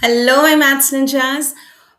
Hello, my maths ninjas.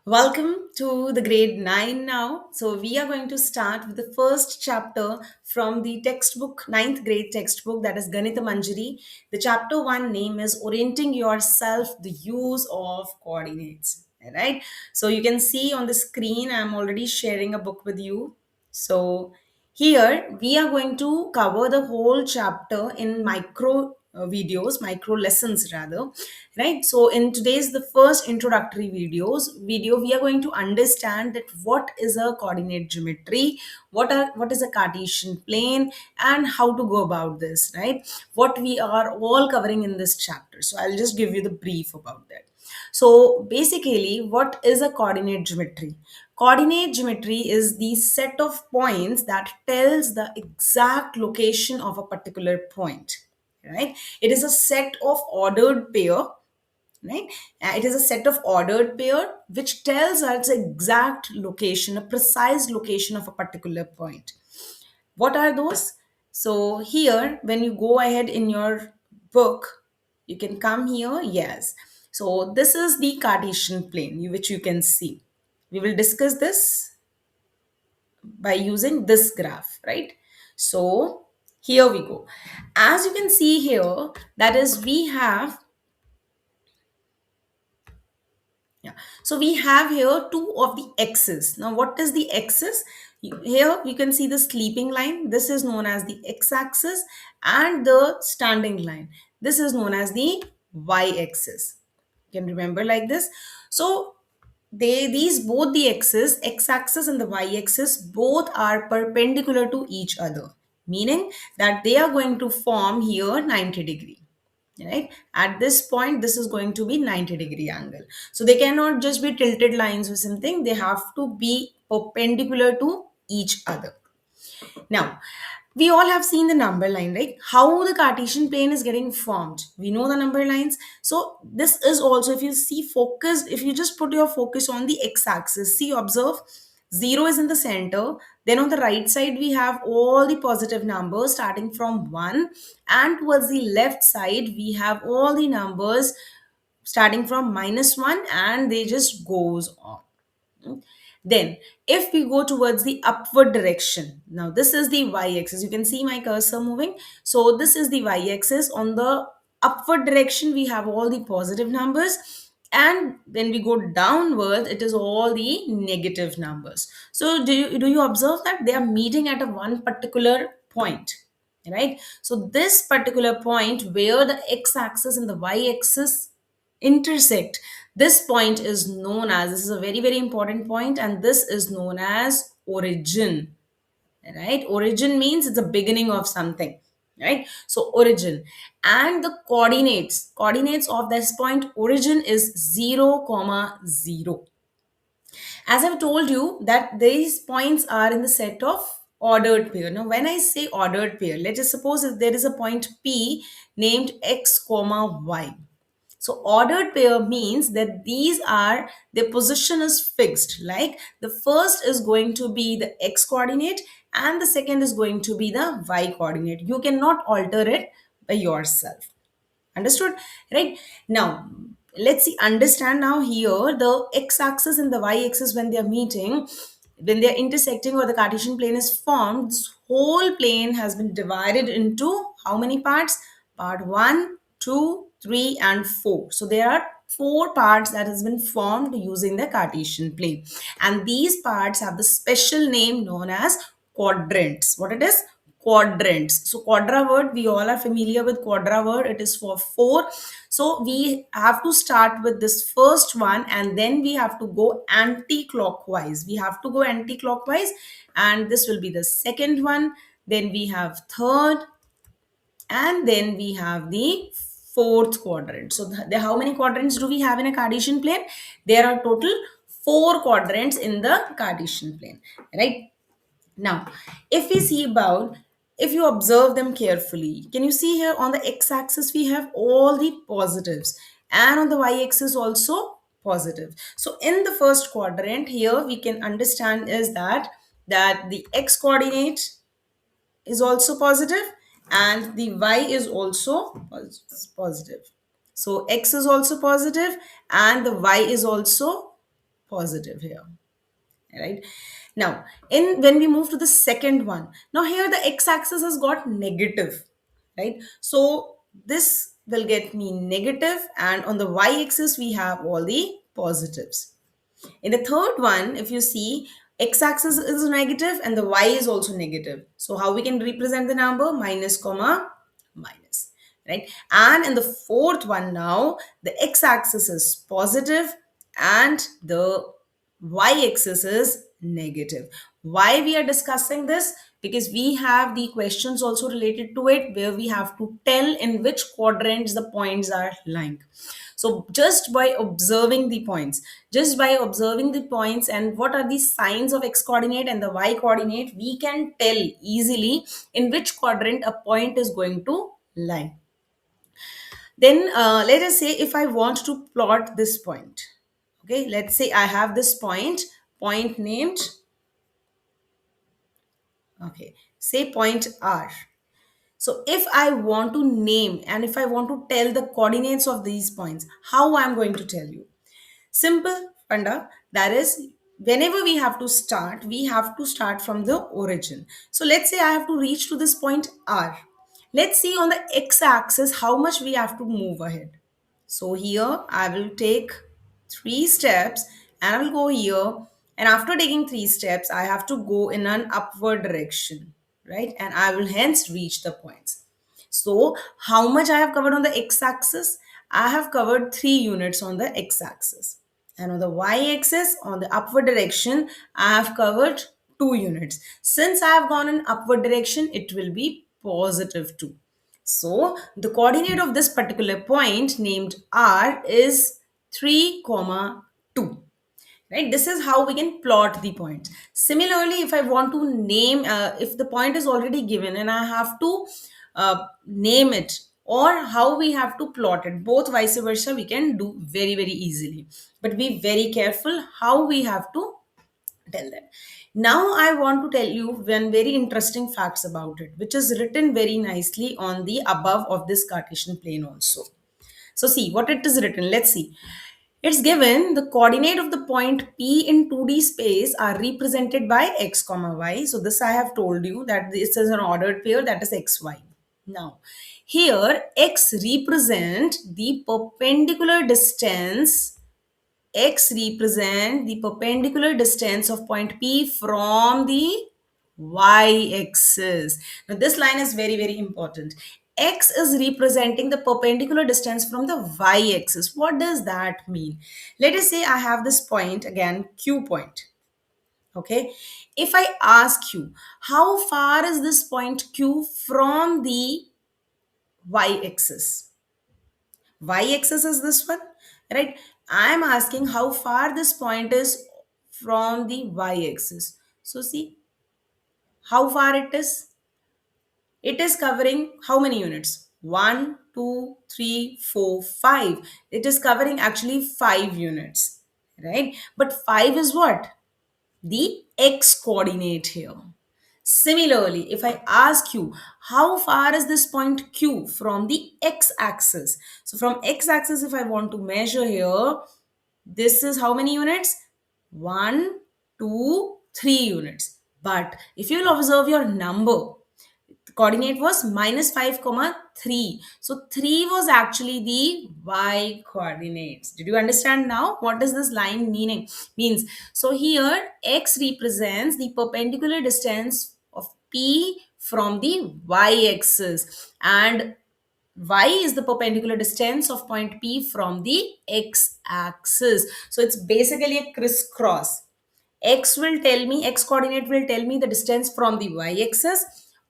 Welcome to the grade 9 now. So, we are going to start with the first chapter from the textbook, ninth grade textbook, that is Ganita Manjari. The chapter 1 name is Orienting Yourself, the Use of Coordinates. All right. So, you can see on the screen, I'm already sharing a book with you. So, here we are going to cover the whole chapter in micro videos, micro lessons rather, right? So in today's the first introductory video, we are going to understand that what is a coordinate geometry, what is a Cartesian plane, and how to go about this, right? What we are all covering in this chapter. So I'll just give you the brief about that. So basically, what is a coordinate geometry? Coordinate geometry is the set of points that tells the exact location of a particular point, right? It is a set of ordered pair, right? It is a set of ordered pair which tells us exact location, a precise location of a particular point. What are those? So here, when you go ahead in your book, you can come here. Yes. So this is the Cartesian plane, which you can see. We will discuss this by using this graph, right? So here we go. As you can see here, that is we have, yeah. So we have here two of the x's. Now, what is the x's? Here you can see the sleeping line. This is known as the x-axis, and the standing line. This is known as the y-axis. You can remember like this. So these both the x's, x-axis and the y-axis, both are perpendicular to each other, meaning that they are going to form here 90 degree, right? At this point, this is going to be 90-degree angle. So they cannot just be tilted lines or something. They have to be perpendicular to each other. Now, we all have seen the number line, right? How the Cartesian plane is getting formed. We know the number lines. So this is also, if you see focused, if you just put your focus on the x-axis, see, observe, 0 is in the center. Then on the right side, we have all the positive numbers starting from 1. And towards the left side, we have all the numbers starting from -1, and they just goes on. Then, if we go towards the upward direction, now this is the y-axis. You can see my cursor moving. So this is the y-axis. On the upward direction, we have all the positive numbers. And when we go downward, it is all the negative numbers. So do you observe that they are meeting at a one particular point, right? So this particular point where the x-axis and the y-axis intersect, this point is known as, this is a very very important point, and this is known as origin, right? Origin means it's the beginning of something, right? So origin, and the coordinates of this point origin is 0 comma 0. As I've told you that these points are in the set of ordered pair. Now when I say ordered pair, let us suppose if there is a point P named x comma y. So ordered pair means that these are, their position is fixed. Like the first is going to be the x coordinate and the second is going to be the y coordinate. You cannot alter it by yourself. Understood? Right? Now, let's see, understand now here the x-axis and the y-axis, when they are meeting, when they are intersecting or the Cartesian plane is formed, this whole plane has been divided into how many parts? Part 1, 2, 3, and 4. So there are 4 parts that has been formed using the Cartesian plane. And these parts have the special name known as quadrants. What it is? Quadrants. So quadra word, we all are familiar with quadra word. It is for 4. So we have to start with this first one, and then we have to go anti-clockwise. We have to go anti-clockwise, and this will be the second one. Then we have third, and then we have the fourth quadrant. So how many quadrants do we have in a Cartesian plane? There are total 4 quadrants in the Cartesian plane, right? Now, if we see about, if you observe them carefully, can you see here on the x-axis we have all the positives, and on the y-axis also positive. So in the first quadrant here, we can understand is that the x coordinate is also positive and the y is also positive. So x is also positive and the y is also positive here, right? Now, in when we move to the second one, now here the x-axis has got negative, right? So this will get me negative, and on the y-axis we have all the positives. In the third one, if you see, x-axis is negative and the y is also negative. So how we can represent the number? Minus comma minus, right? And in the fourth one now, the x-axis is positive and the y-axis is negative. Why we are discussing this? Because we have the questions also related to it where we have to tell in which quadrants the points are lying. So just by observing the points, and what are the signs of x coordinate and the y coordinate, we can tell easily in which quadrant a point is going to lie. Then let us say if I want to plot this point. Okay, let's say I have this point named, okay, say point R. So if I want to name and if I want to tell the coordinates of these points, how I'm going to tell you? Simple, Panda. That is, whenever we have to start from the origin. So let's say I have to reach to this point R. Let's see on the x-axis how much we have to move ahead. So here I will take 3 steps and I will go here. And after taking 3 steps, I have to go in an upward direction, right? And I will hence reach the points. So how much I have covered on the x-axis? I have covered 3 units on the x-axis. And on the y-axis, on the upward direction, I have covered 2 units. Since I have gone in upward direction, it will be positive 2. So the coordinate of this particular point named R is 3 comma 2. Right, this is how we can plot the points. Similarly, if I want to name, if the point is already given and I have to name it, or how we have to plot it, both vice versa we can do very very easily, but be very careful how we have to tell them. Now I want to tell you one very interesting facts about it, which is written very nicely on the above of this Cartesian plane also. So see what it is written. Let's see. It's given the coordinate of the point P in 2D space are represented by x comma y. So this I have told you that this is an ordered pair, that is xy. Now here x represent the perpendicular distance. X represent the perpendicular distance of point P from the y-axis. Now this line is very very important. X is representing the perpendicular distance from the y-axis. What does that mean? Let us say I have this point again, Q point. Okay. If I ask you, how far is this point Q from the y-axis? Y-axis is this one, right? I'm asking how far this point is from the y-axis. So see how far it is. It is covering how many units? One, two, three, four, five. It is covering actually 5 units, right? But 5 is what? The x coordinate here. Similarly, if I ask you, how far is this point Q from the x-axis? So from x-axis, if I want to measure here, this is how many units? 1, 2, 3 units. But if you'll observe your number, the coordinate was minus 5 comma 3. So 3 was actually the y coordinates. Did you understand now what does this line means? So here x represents the perpendicular distance of P from the y-axis, and y is the perpendicular distance of point P from the x-axis. So it's basically a crisscross. X coordinate will tell me the distance from the y-axis.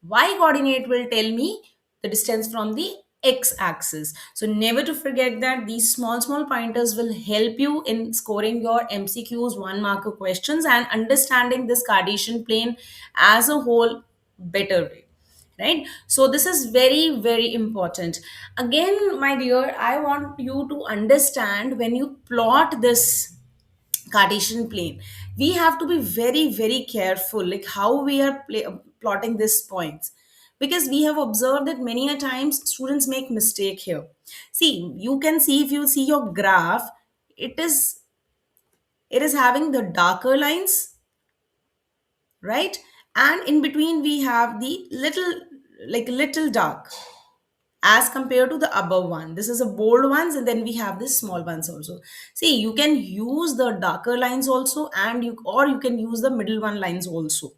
Y coordinate will tell me the distance from the x-axis. So never to forget that these small pointers will help you in scoring your MCQs 1 marker questions and understanding this Cartesian plane as a whole better way, right? So this is very very important. Again, my dear, I want you to understand when you plot this Cartesian plane, we have to be very very careful like how we are plotting these points, because we have observed that many a times students make mistake here. See, you can see, if you see your graph, it is it is having the darker lines, right? And in between we have the little, like little dark, as compared to the above one. This is a bold ones, and then we have this small ones also. See, you can use the darker lines also, and you can use the middle one lines also.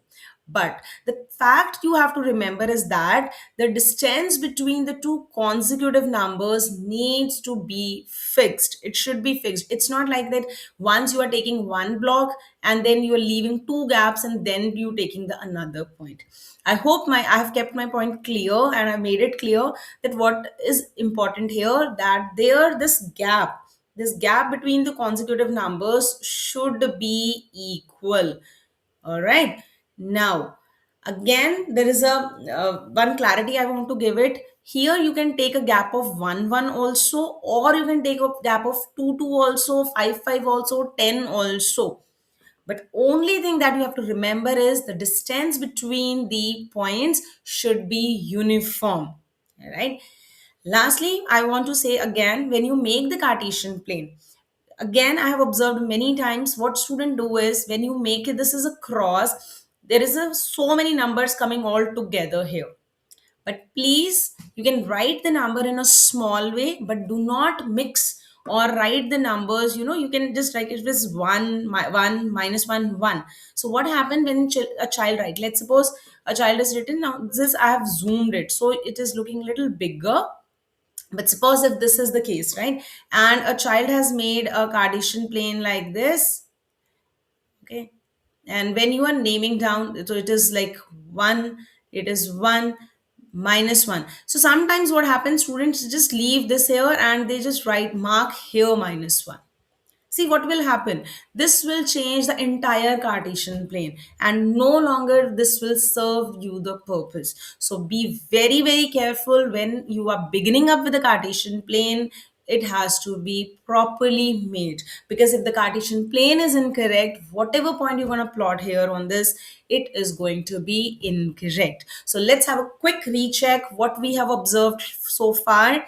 But the fact you have to remember is that the distance between the two consecutive numbers needs to be fixed. It should be fixed. It's not like that once you are taking one block and then you are leaving two gaps and then you taking the another point. I hope I have kept my point clear, and I made it clear that what is important here, that there this gap between the consecutive numbers should be equal. All right. Now, again, there is a one clarity I want to give it. Here, you can take a gap of 1, 1 also, or you can take a gap of 2, 2 also, 5, 5 also, 10 also. But only thing that you have to remember is the distance between the points should be uniform. All right. Lastly, I want to say again, when you make the Cartesian plane, again, I have observed many times what student do is, when you make it, this is a cross, there is so many numbers coming all together here. But please, you can write the number in a small way, but do not mix or write the numbers. You can just write it as 1, 1, minus 1, 1. So what happened when a child write? Let's suppose a child has written, now this I have zoomed it. So it is looking a little bigger. But suppose if this is the case, right? And a child has made a Cartesian plane like this, okay? And when you are naming down, so it is like 1, it is 1, minus 1. So sometimes what happens, students just leave this here and they just write mark here minus 1. See what will happen. This will change the entire Cartesian plane, and no longer this will serve you the purpose. So be very, very careful when you are beginning up with the Cartesian plane. It has to be properly made, because if the Cartesian plane is incorrect, whatever point you're going to plot here on this, it is going to be incorrect. So let's have a quick recheck what we have observed so far.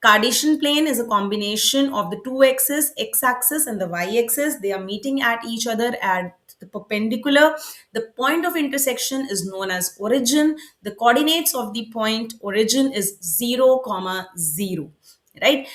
Cartesian plane is a combination of the two axes, x-axis and the y-axis. They are meeting at each other at the perpendicular. The point of intersection is known as origin. The coordinates of the point origin is 0, comma 0. Right?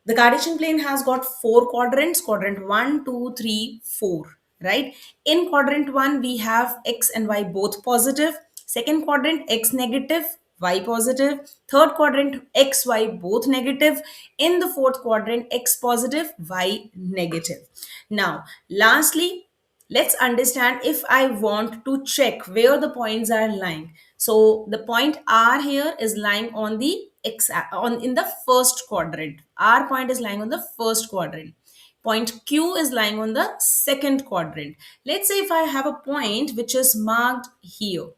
The Cartesian plane has got four quadrants, quadrant one, 2, 3, 4. Right? In quadrant 1, we have x and y both positive. Second quadrant, x negative, y positive. Third quadrant, x, y both negative. In the fourth quadrant, x positive, y negative. Now, lastly, let's understand if I want to check where the points are lying. So the point R here is lying on the x on in the first quadrant. R point is lying on the first quadrant. Point Q is lying on the second quadrant. Let's say if I have a point which is marked here,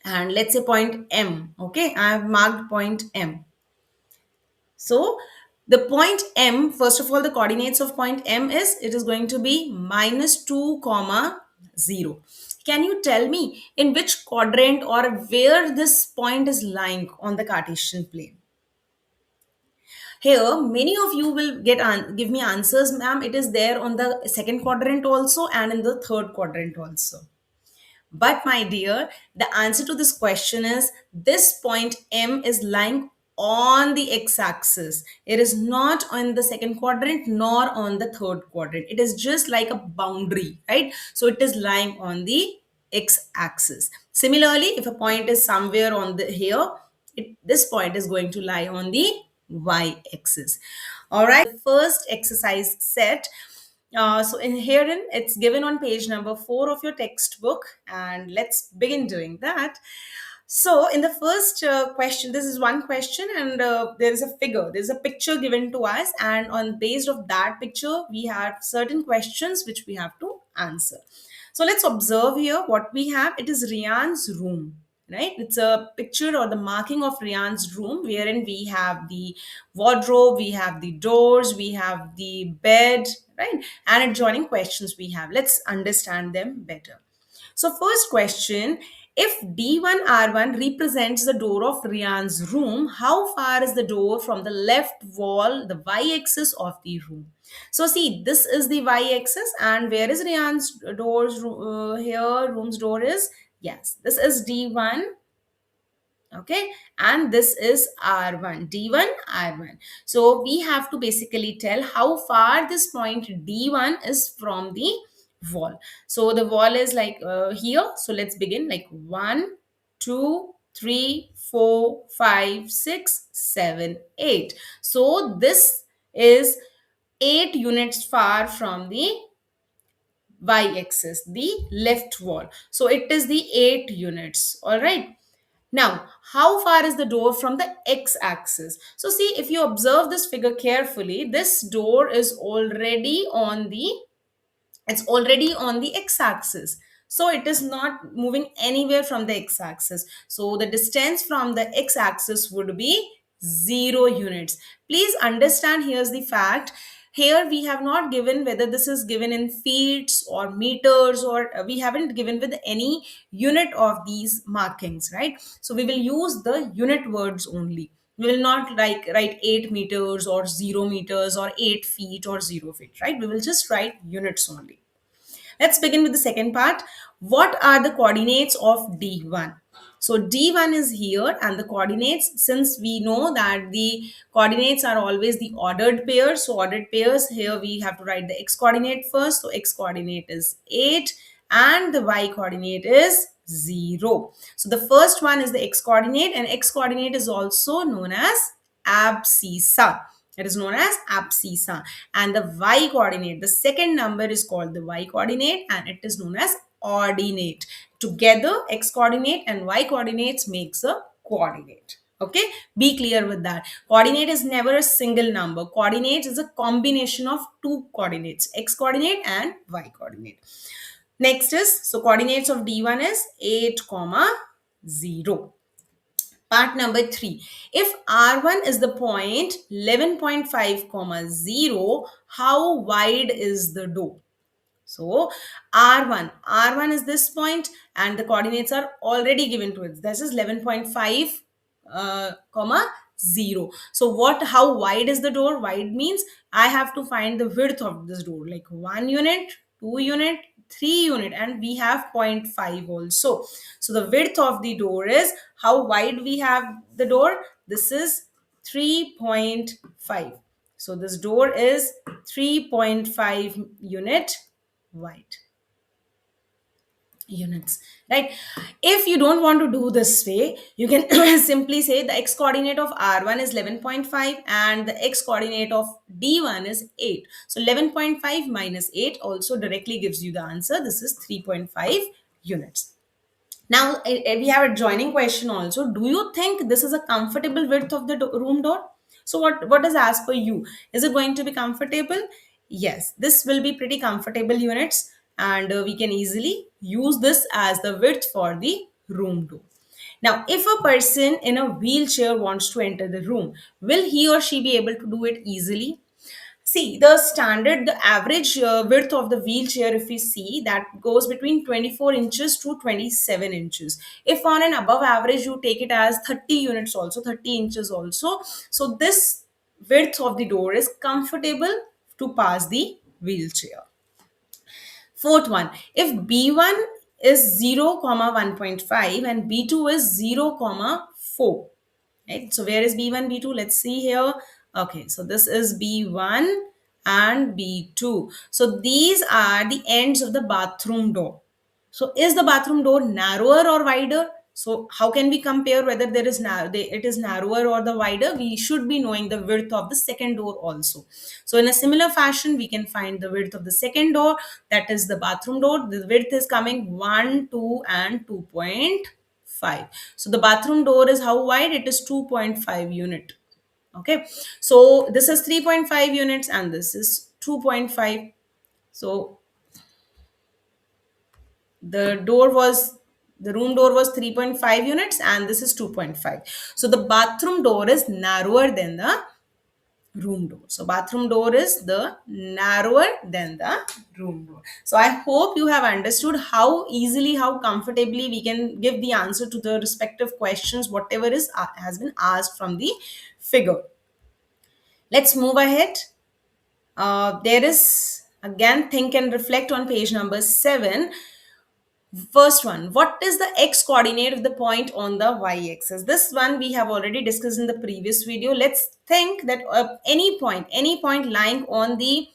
and let's say point M. Okay, I have marked point M. So the point M, first of all, the coordinates of point M is, it is going to be minus 2, comma 0. Can you tell me in which quadrant or where this point is lying on the Cartesian plane? Here, many of you will give me answers, ma'am. It is there on the second quadrant also and in the third quadrant also. But my dear, the answer to this question is, this point M is lying on the x-axis. It is not on the second quadrant nor on the third quadrant. It is just like a boundary, right? So it is lying on the x-axis. Similarly, if a point is somewhere on the here, this point is going to lie on the y-axis. All right, first exercise set. So in herein, it's given on page number 4 of your textbook, and let's begin doing that. So in the first question, this is one question, and there is a figure, there's a picture given to us, and on based of that picture, we have certain questions which we have to answer. So let's observe here what we have. It is Rian's room, right? It's a picture or the marking of Rian's room, wherein we have the wardrobe, we have the doors, we have the bed, right? And adjoining questions we have. Let's understand them better. So first question, If D1R1 represents the door of Rian's room, how far is the door from the left wall, the y-axis of the room? So see, this is the y-axis, and where is Rian's door's here? Room's door is, yes, this is D1, okay, and this is R1, D1, R1. So we have to basically tell how far this point D1 is from the wall. So the wall is like here. So let's begin, like 1, 2, 3, 4, 5, 6, 7, 8. So this is 8 units far from the y-axis, the left wall. So it is the 8 units. All right. Now, how far is the door from the x-axis? So see, if you observe this figure carefully, this door is already on the, it's already on the x-axis. So it is not moving anywhere from the x-axis. So the distance from the x-axis would be 0 units. Please understand, here's the fact. Here we have not given whether this is given in feet or meters, or we haven't given with any unit of these markings, right? So we will use the unit words only. We will not like write 8 meters or 0 meters or 8 feet or 0 feet, right? We will just write units only. Let's begin with the second part. What are the coordinates of D1? So D1 is here, and the coordinates, since we know that the coordinates are always the ordered pairs. So ordered pairs, here we have to write the x coordinate first. So x coordinate is 8 and the y coordinate is 0. So the first one is the x coordinate, and x coordinate is also known as abscissa. It is known as abscissa. And the y coordinate, the second number is called the y coordinate, and it is known as ordinate. Together, x coordinate and y coordinates makes a coordinate. Okay, be clear with that. Coordinate is never a single number. Coordinate is a combination of two coordinates, x coordinate and y coordinate. Next is, so coordinates of D1 is 8 comma 0. Part number 3. If R1 is the point 11.5 comma 0, how wide is the door? So R1 is this point, and the coordinates are already given to it. This is 11.5 comma 0. So how wide is the door? Wide means I have to find the width of this door, like 1 unit, 2 unit, 3 unit, and we have zero point 0.5 also. So the width of the door is, how wide we have the door? This is 3.5. So this door is 3.5 unit wide units, right? If you don't want to do this way, you can simply say the x coordinate of R1 is 11.5 and the x coordinate of D1 is 8. So 11.5 minus 8 also directly gives you the answer. This is 3.5 units. Now, we have a joining question also. Do you think this is a comfortable width of the room door? So, what is as per you? Is it going to be comfortable? Yes, this will be pretty comfortable units, and we can easily use this as the width for the room door. Now, if a person in a wheelchair wants to enter the room, will he or she be able to do it easily? See, the standard, the average width of the wheelchair, if we see, that goes between 24 inches to 27 inches. If on an above average, you take it as 30 units also, 30 inches also. So this width of the door is comfortable to pass the wheelchair. Fourth one, if B1 is 0, comma 1.5 and B2 is 0, comma 4. Right? So where is B1, B2? Let's see here. Okay, so this is B1 and B2. So these are the ends of the bathroom door. So is the bathroom door narrower or wider? So how can we compare whether there is it is narrower or the wider? We should be knowing the width of the second door also. So in a similar fashion, we can find the width of the second door, that is the bathroom door. The width is coming 1, 2 and 2.5. So the bathroom door is how wide? It is 2.5 unit. Okay. So this is 3.5 units and this is 2.5. So the room door was 3.5 units and this is 2.5. So the bathroom door is narrower than the room door. So bathroom door is the narrower than the room door. So I hope you have understood how easily, how comfortably we can give the answer to the respective questions, whatever is has been asked from the figure. Let's move ahead. There is again think and reflect on page number 7. First one, what is the x coordinate of the point on the y axis? This one we have already discussed in the previous video. Let's think that any point lying on the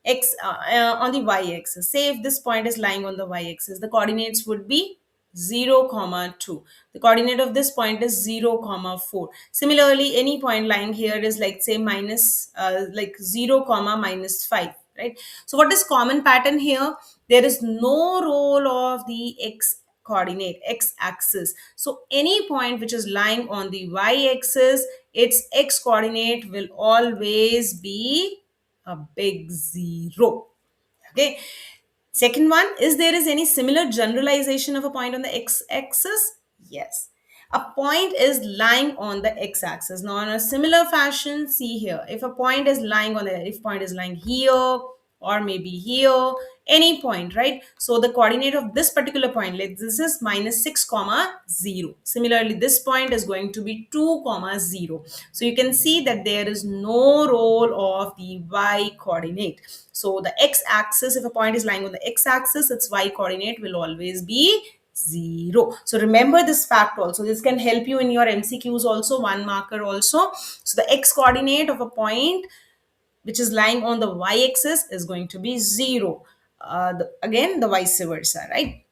on the y axis. Say if this point is lying on the y axis, the coordinates would be 0 comma 2. The coordinate of this point is 0 comma 4. Similarly, any point lying here is like say minus like 0 comma minus 5, right? So what is common pattern here? There is no role of the x coordinate, x axis. So any point which is lying on the y axis, its x coordinate will always be a big 0. Okay. Second one is, there is any similar generalization of a point on the x-axis? Yes. A point is lying on the x-axis. Now, in a similar fashion, see here. If a point is lying on the, if point is lying here or maybe here, any point, right? So the coordinate of this particular point, like this is minus 6 comma 0. Similarly, this point is going to be 2 comma 0. So you can see that there is no role of the y coordinate. So the x-axis, if a point is lying on the x-axis, its y coordinate will always be 0. So remember this fact also. This can help you in your MCQs also, one marker also. So the x coordinate of a point which is lying on the y-axis is going to be 0. Again, the vice versa, right?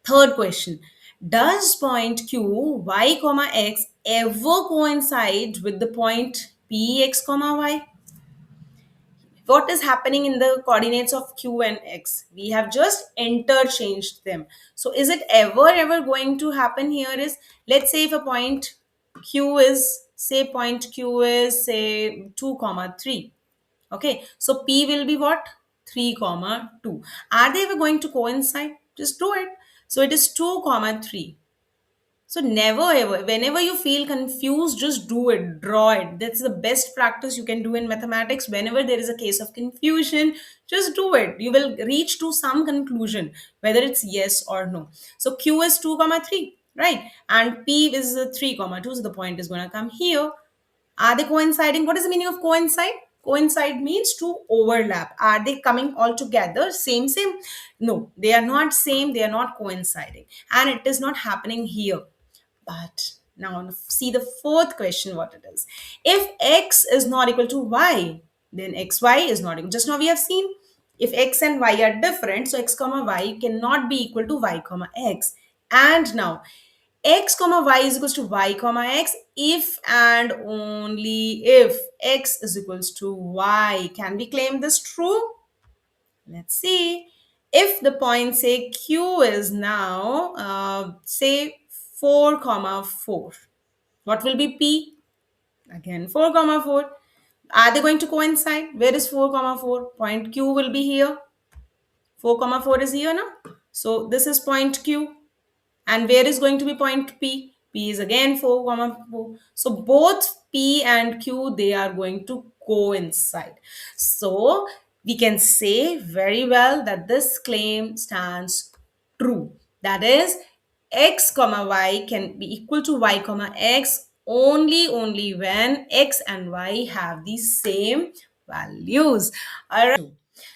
Third question. Does point Q, y comma x ever coincide with the point P x comma y? What is happening in the coordinates of q and x? We have just interchanged them. So is it ever going to happen here is, let's say if a point q is, say point q is say 2 comma 3. Okay, so p will be what? 3 comma 2. Are they ever going to coincide? Just do it. So it is 2 comma 3. So never ever, whenever you feel confused, just do it, draw it. That's the best practice you can do in mathematics. Whenever there is a case of confusion, just do it. You will reach to some conclusion, whether it's yes or no. So Q is 2 comma 3, right? And P is 3 comma 2. So the point is going to come here. Are they coinciding? What is the meaning of coincide? Coincide means to overlap. Are they coming all together? Same? No, they are not same. They are not coinciding. And it is not happening here. But now see the fourth question what it is. If x is not equal to y, then xy is not equal. Just now we have seen if x and y are different, so x comma y cannot be equal to y comma x. And now x comma y is equals to y comma x if and only if x is equals to y. Can we claim this true? Let's see. If the point say q is now say 4 comma 4, what will be p? Again 4 comma 4. Are they going to coincide? Where is 4 comma 4? Point q will be here. 4 comma 4 is here now. So this is point q. And where is going to be point P? P is again 4 comma 4. So both P and Q, they are going to coincide. So we can say very well that this claim stands true. That is, x comma y can be equal to y comma x only when x and y have the same values. All right.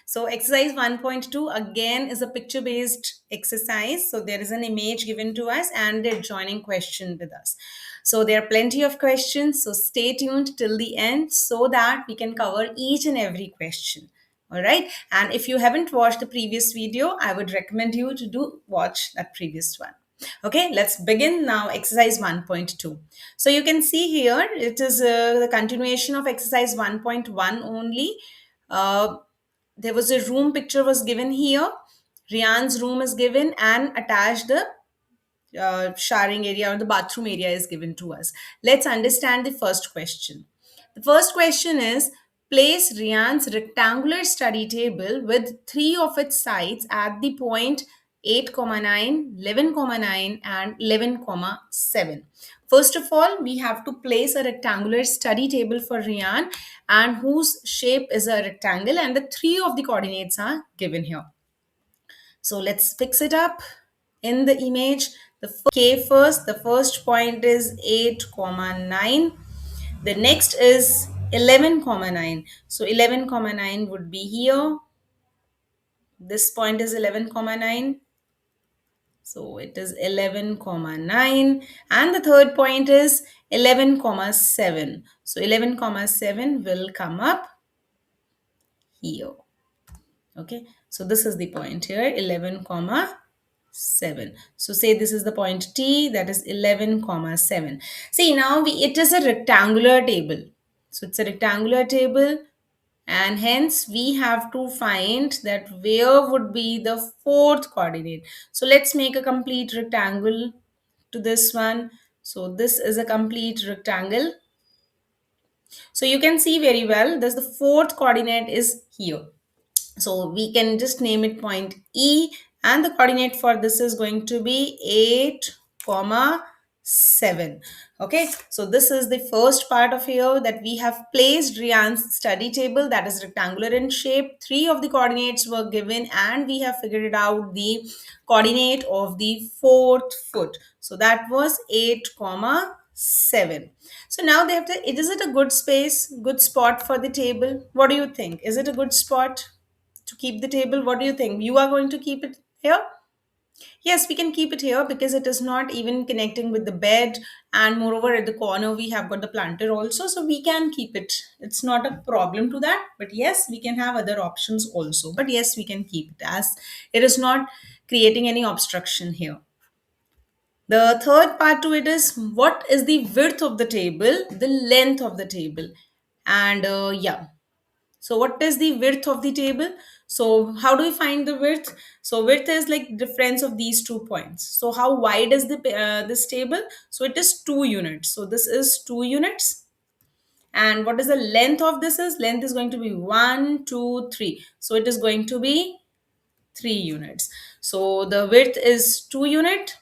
So exercise 1.2 again is a picture based exercise. So there is an image given to us and a joining question with us. So there are plenty of questions. So stay tuned till the end so that we can cover each and every question. All right. And if you haven't watched the previous video, I would recommend you to do watch that previous one. Okay, let's begin now exercise 1.2. So you can see here, it is the continuation of exercise 1.1 only. There was a room picture was given here. Rian's room is given and attached the showering area or the bathroom area is given to us. Let's understand the first question. The first question is, place Rian's rectangular study table with three of its sides at the point 8, 9, 11, 9 and 11, 7. First of all, we have to place a rectangular study table for Rian, and whose shape is a rectangle, and the three of the coordinates are given here. So let's fix it up in the image. The K first, the first point is 8 comma 9. The next is 11 comma 9. So 11 comma 9 would be here. This point is 11 comma 9. So it is 11 comma 9. And the third point is 11 comma 7. So 11 comma 7 will come up here. Okay, so this is the point here, 11 comma 7. So say this is the point T, that is 11 comma 7. See, now it is a rectangular table. So it's a rectangular table, and hence we have to find that where would be the fourth coordinate. So let's make a complete rectangle to this one. So this is a complete rectangle. So you can see very well, this the fourth coordinate is here. So we can just name it point E, and the coordinate for this is going to be 8 comma 7. Okay, so this is the first part of here, that we have placed Rian's study table, that is rectangular in shape. Three of the coordinates were given, and we have figured out the coordinate of the fourth foot. So that was 8 comma 7. So now they have to, is it a good space, good spot for the table? What do you think? Is it a good spot to keep the table? What do you think? You are going to keep it here? Yes, we can keep it here because it is not even connecting with the bed, and moreover at the corner we have got the planter also, so we can keep it. It's not a problem to that, but yes, we can have other options also, but yes, we can keep it as it is not creating any obstruction here. The third part to it is, what is the width of the table, the length of the table, and yeah. So what is the width of the table? So how do we find the width? So width is like difference of these 2 points. So how wide is the this table? So it is 2 units. So this is 2 units. And what is the length of this is? Length is going to be 1, 2, 3. So it is going to be 3 units. So the width is 2 unit.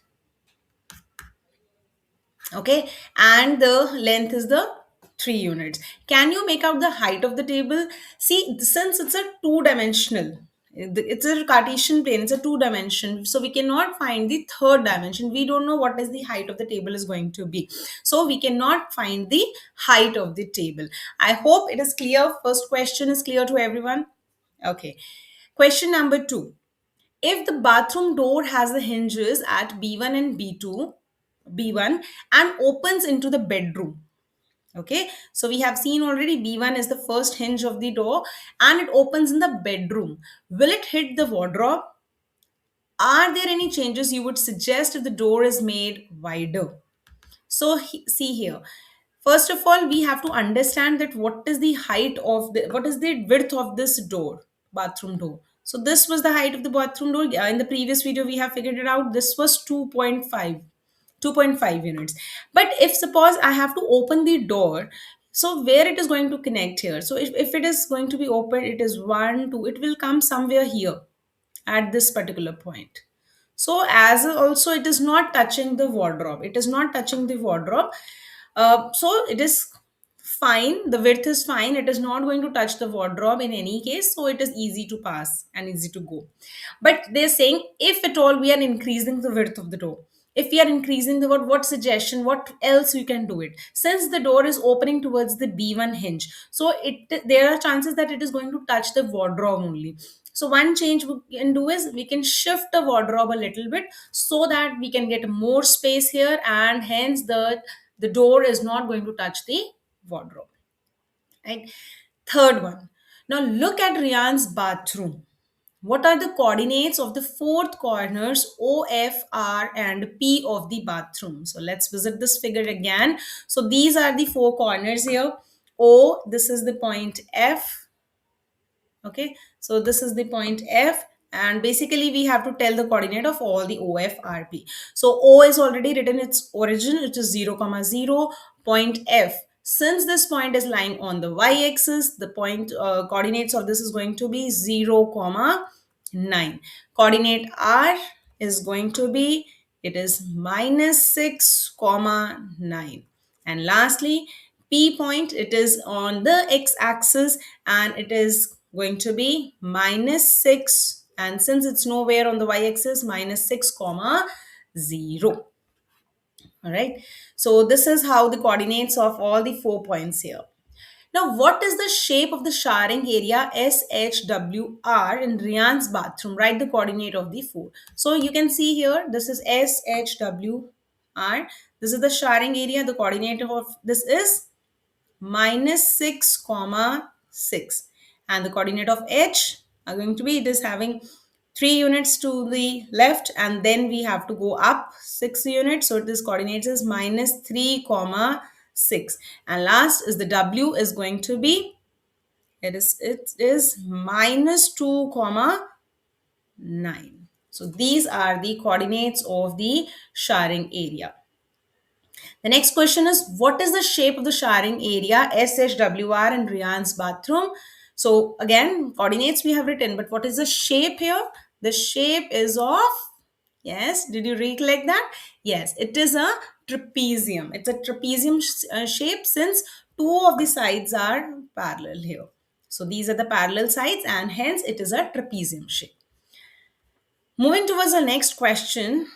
Okay, and the length is the 3 units. Can you make out the height of the table? See, since it's a two-dimensional, it's a Cartesian plane, it's a two-dimension, so we cannot find the third dimension. We don't know what is the height of the table is going to be, so we cannot find the height of the table. I hope it is clear. First question is clear to everyone. Okay, question number 2. If the bathroom door has the hinges at B1 and B1 and opens into the bedroom. Okay, so we have seen already B1 is the first hinge of the door and it opens in the bedroom. Will it hit the wardrobe? Are there any changes you would suggest if the door is made wider? So see here. First of all, we have to understand that what is the height of the, what is the width of this door, bathroom door. So this was the height of the bathroom door. In the previous video, we have figured it out. This was 2.5 units. But if suppose I have to open the door, so where it is going to connect here? So if it is going to be open, it is 1, 2, it will come somewhere here at this particular point. So as also it is not touching the wardrobe, it is not touching the wardrobe. So it is fine, the width is fine, it is not going to touch the wardrobe in any case, so it is easy to pass and easy to go. But they're saying if at all we are increasing the width of the door, if we are increasing the what suggestion, what else we can do it, since the door is opening towards the B1 hinge, so it there are chances that it is going to touch the wardrobe only. So one change we can do is we can shift the wardrobe a little bit so that we can get more space here, and hence the door is not going to touch the wardrobe. Right. Third one. Now look at Rian's bathroom. What are the coordinates of the fourth corners O, F, R, and P of the bathroom? So let's visit this figure again. So these are the four corners here. O, this is the point F. Okay, so this is the point F, and basically we have to tell the coordinate of all the OFRP. So O is already written its origin, which is 0 comma 0. Point F, since this point is lying on the y-axis, the point coordinates of this is going to be 0 comma 9. Coordinate R is going to be it is minus 6 comma 9. And lastly, P point, it is on the x-axis and it is going to be minus 6, and since it's nowhere on the y-axis, minus 6 comma 0. All right. So this is how the coordinates of all the 4 points here. Now, what is the shape of the showering area SHWR in Rian's bathroom? Write the coordinate of the four. So you can see here, this is SHWR. This is the showering area. The coordinate of this is minus 6 comma 6, and the coordinate of h are going to be, it is having 3 units to the left, and then we have to go up 6 units, so this coordinates is minus 3 comma 6, and last is the w is going to be, it is minus 2 comma 9. So these are the coordinates of the showering area. The next question is, what is the shape of the showering area SHWR in Rian's bathroom? So again, coordinates we have written, but what is the shape here? The shape is of, yes, did you recollect that? Yes, it is a trapezium. It's a trapezium shape, since two of the sides are parallel here. So these are the parallel sides and hence it is a trapezium shape. Moving towards the next question,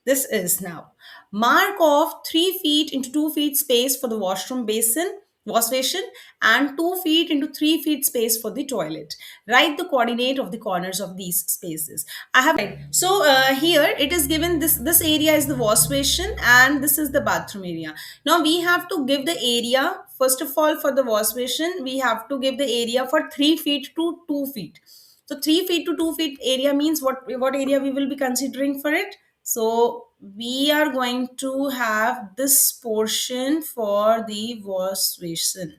this is now, mark off 3 feet into 2 feet space for the washroom basin, wash basin, and 2 feet into 3 feet space for the toilet. Write the coordinate of the corners of these spaces. I have right. So here it is given, this area is the wash basin and this is the bathroom area. Now we have to give the area, first of all, for the wash basin we have to give the area for 3 feet to 2 feet. So 3 feet to 2 feet area means what area we will be considering for it? So we are going to have this portion for the wash basin.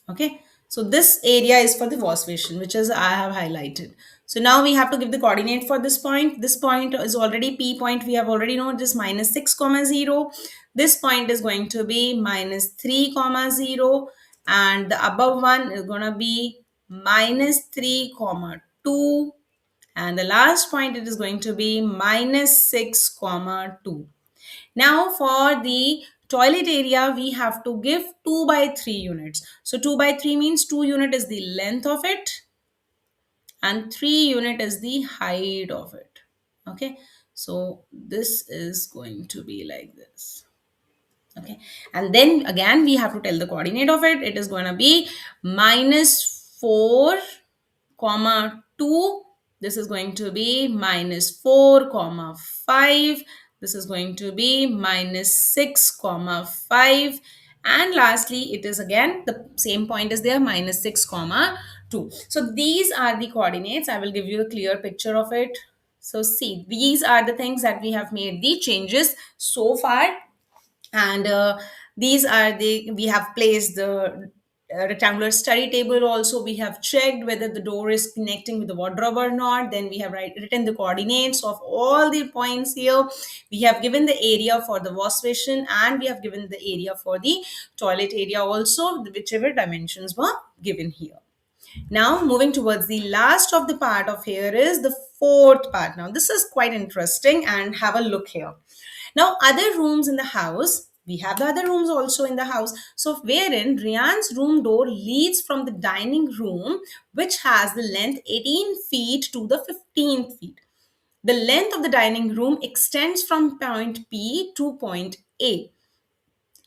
Okay. So this area is for the wash basin, which is I have highlighted. So now we have to give the coordinate for this point. This point is already P point. We have already known this minus 6 comma 0. This point is going to be minus 3 comma 0. And the above one is going to be minus 3 comma 2, and the last point it is going to be minus 6 comma 2. Now for the toilet area we have to give 2 by 3 units. So 2 by 3 means 2 unit is the length of it and 3 unit is the height of it. Okay, so this is going to be like this. Okay, and then again we have to tell the coordinate of it. It is going to be minus 4 comma 2. This is going to be minus 4 comma 5. This is going to be minus 6 comma 5, and lastly it is again the same point is there, minus 6 comma 2. So these are the coordinates. I will give you a clear picture of it. So see, these are the things that we have made the changes so far, and these are the, we have placed the rectangular study table. Also we have checked whether the door is connecting with the wardrobe or not. Then we have written the coordinates of all the points here. We have given the area for the wash basin and we have given the area for the toilet area also, whichever dimensions were given here. Now moving towards the last of the part of here is the fourth part. Now this is quite interesting, and have a look here. Now other rooms in the house, we have the other rooms also in the house. So wherein Rian's room door leads from the dining room, which has the length 18 feet to the 15 feet. The length of the dining room extends from point P to point A.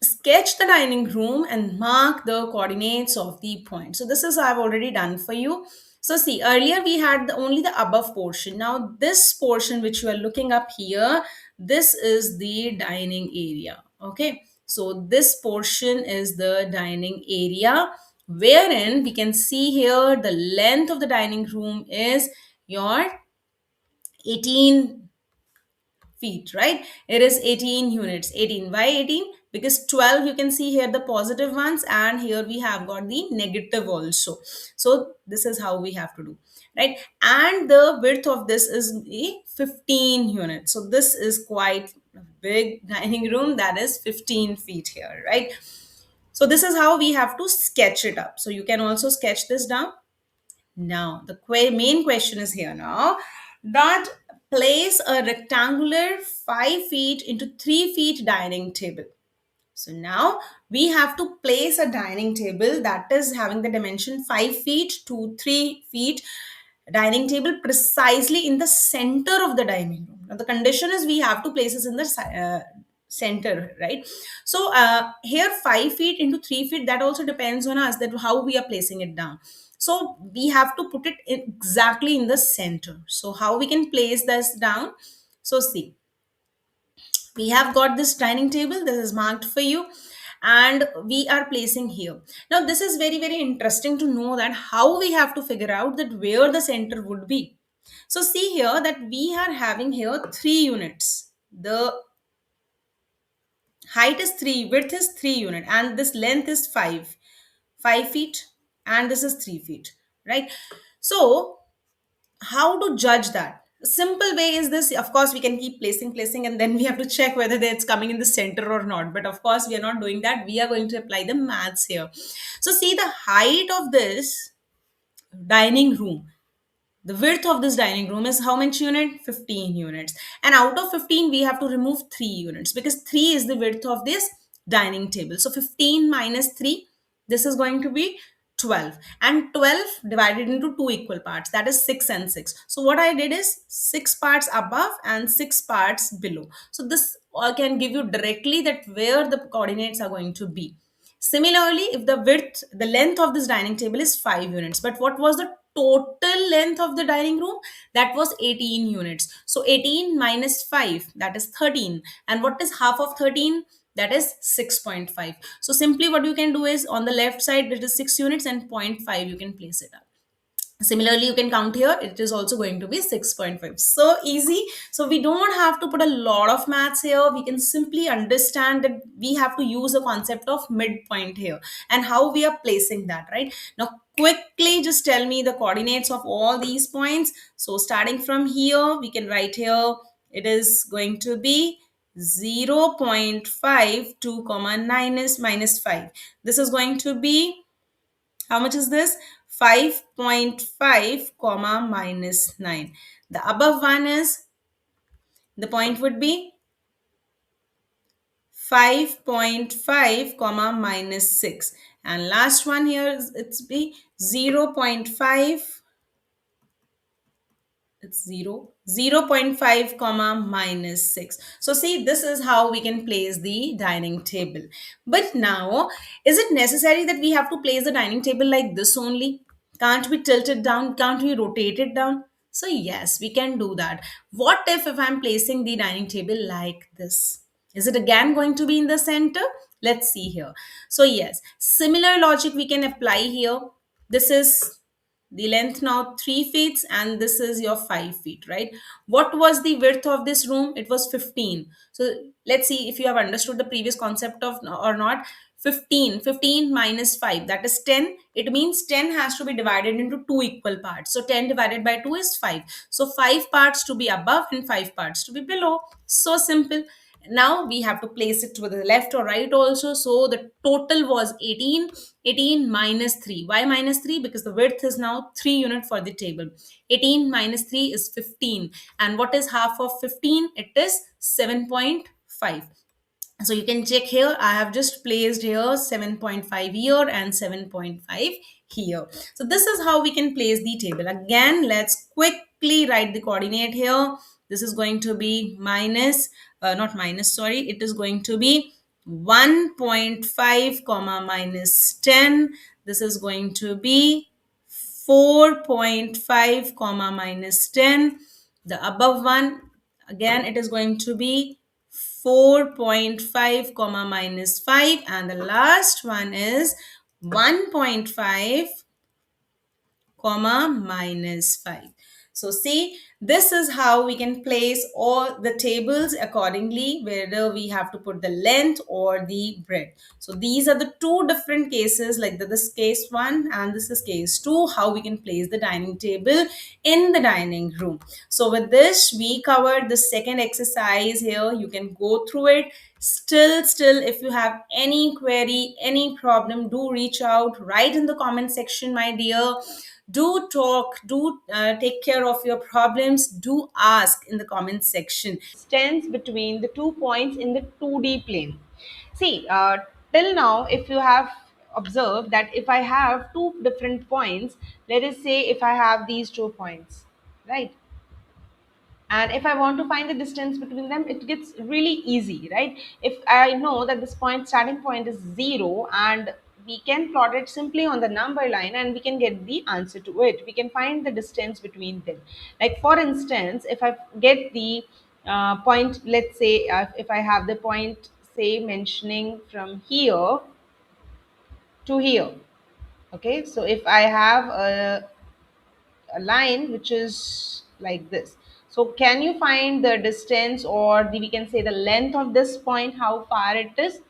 Sketch the dining room and mark the coordinates of the point. So this is I've already done for you. So see, earlier we had only the above portion. Now this portion which you are looking up here, this is the dining area. Okay, so this portion is the dining area, wherein we can see here the length of the dining room is your 18 feet, right? It is 18 units. 18, why 18? Because 12 you can see here the positive ones, and here we have got the negative also. So this is how we have to do, right? And the width of this is a 15 units. So this is quite a big dining room, that is 15 feet here, right? So this is how we have to sketch it up. So you can also sketch this down. Now the main question is here now, that place a rectangular 5 feet into 3 feet dining table. So now we have to place a dining table that is having the dimension 5 feet to 3 feet dining table precisely in the center of the dining room. Now the condition is we have to place this in the center, right? So here 5 feet into 3 feet, that also depends on us that how we are placing it down. So we have to put it exactly in the center. So how we can place this down? So see, we have got this dining table, this is marked for you, and we are placing here. Now this is very very interesting to know that how we have to figure out that where the center would be. So see here that we are having here 3 units. The height is 3, width is 3 unit, and this length is 5 feet, and this is 3 feet, right? So how to judge that? Simple way is this. Of course we can keep placing and then we have to check whether it's coming in the center or not, but of course we are not doing that. We are going to apply the maths here. So see, the height of this dining room, the width of this dining room is how much unit? 15 units. And out of 15, we have to remove 3 units because 3 is the width of this dining table. So 15 minus 3, this is going to be 12. And 12 divided into 2 equal parts, that is 6 and 6. So what I did is 6 parts above and 6 parts below. So this can give you directly that where the coordinates are going to be. Similarly, if the length of this dining table is 5 units, but what was the total length of the dining room? That was 18 units. So 18 minus 5, that is 13. And what is half of 13? That is 6.5. So simply what you can do is on the left side, it is 6 units, and zero point 0.5 you can place it up. Similarly, you can count here, it is also going to be 6.5. So easy. So we don't have to put a lot of maths here. We can simply understand that we have to use the concept of midpoint here and how we are placing that, right? Now quickly just tell me the coordinates of all these points. So starting from here, we can write here, it is going to be 0.52 comma 9 is minus 5. This is going to be, how much is this? 5.5 comma minus 9. The above one is, the point would be 5.5 comma minus 6. And last one here is it's be 0.5, it's 0.5 comma minus 6. So see, this is how we can place the dining table. But now, is it necessary that we have to place the dining table like this only? Can't we tilt it down? Can't we rotate it down? So yes, we can do that. What if I'm placing the dining table like this? Is it again going to be in the center? Let's see here. So yes, similar logic we can apply here. This is the length now 3 feet, and this is your 5 feet, right? What was the width of this room? It was 15. So let's see if you have understood the previous concept of or not. 15 minus 5, that is 10. It means 10 has to be divided into 2 equal parts. So 10 divided by 2 is 5. So 5 parts to be above and 5 parts to be below. So simple. Now we have to place it to the left or right also. So the total was 18. 18 minus 3. Why minus 3? Because the width is now 3 unit for the table. 18 minus 3 is 15. And what is half of 15? It is 7.5. So you can check here, I have just placed here 7.5 here and 7.5 here. So this is how we can place the table. Again, let's quickly write the coordinate here. This is going to be minus, not minus, sorry, it is going to be 1.5 comma minus 10. This is going to be 4.5 comma minus 10. The above one, again, it is going to be 4.5 comma minus 5, and the last one is 1.5 comma minus 5. So see, this is how we can place all the tables accordingly, whether we have to put the length or the breadth. So these are the two different cases, like this case 1 and this is case 2, how we can place the dining table in the dining room. So with this, we covered the second exercise here. You can go through it. Still, if you have any query, any problem, do reach out, write in the comment section, my dear. Do talk, do take care of your problems, do ask in the comment section. Distance between the 2 points in the 2D plane. See, till now, if you have observed that if I have two different points, let us say if I have these 2 points, right? And if I want to find the distance between them, it gets really easy, right? If I know that this point starting point is 0, and we can plot it simply on the number line and we can get the answer to it, we can find the distance between them. Like for instance, if I get the point, let's say if I have the point, say, mentioning from here to here. Okay, so if I have a line which is like this, so can you find the distance, or we can say the length of this point, how far it is?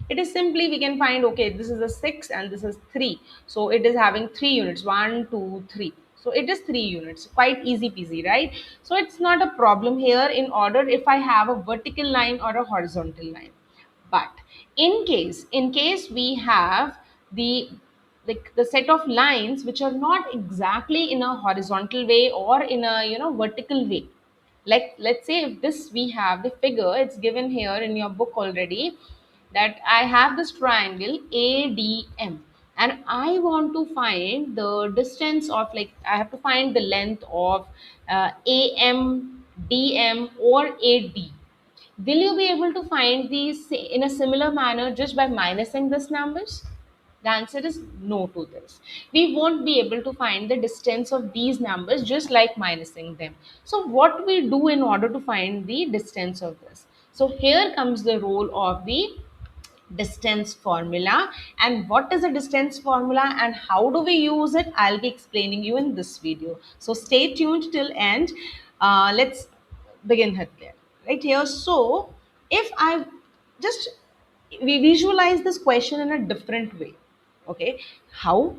It is simply, we can find, okay, this is a 6 and this is 3, so it is having 3 units, 1 2 3, so it is 3 units, quite easy peasy, right? So it's not a problem here in order if I have a vertical line or a horizontal line. But in case we have the the set of lines which are not exactly in a horizontal way or in a vertical way, like let's say if this, we have the figure, it's given here in your book already, that I have this triangle ADM, and I want to find the distance of, like, I have to find the length of AM, DM, or AD. Will you be able to find these in a similar manner just by minusing these numbers? The answer is no to this. We won't be able to find the distance of these numbers just like minusing them. So, what we do in order to find the distance of this? So, here comes the role of the distance formula. And what is a distance formula and how do we use it, I'll be explaining you in this video, so stay tuned till end. Let's begin here, right here. So if I just, we visualize this question in a different way. Okay, how?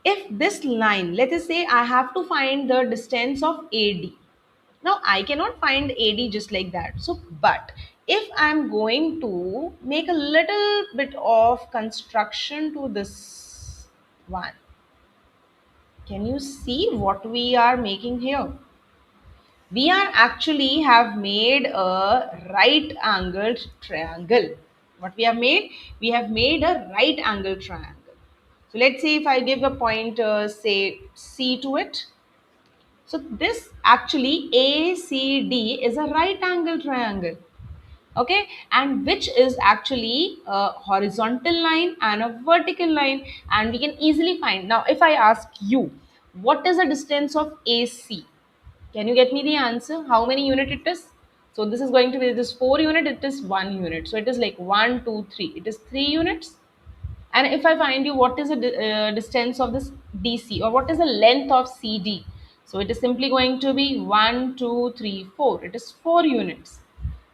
If this line, let us say I have to find the distance of AD. Now I cannot find AD just like that. So, but if I'm going to make a little bit of construction to this one, can you see what we are making here? We are actually have made a right angled triangle. What we have made? We have made a right angled triangle. So let's say if I give a point, say C to it. So this actually ACD is a right angle triangle. Okay, and which is actually a horizontal line and a vertical line, and we can easily find. Now if I ask you, what is the distance of AC? Can you get me the answer? How many unit it is? So this is going to be this 4 unit, it is 1 unit. So it is like 1, 2, 3. It is 3 units. And if I find you what is the distance of this DC, or what is the length of CD, so it is simply going to be 1, 2, 3, 4. It is 4 units.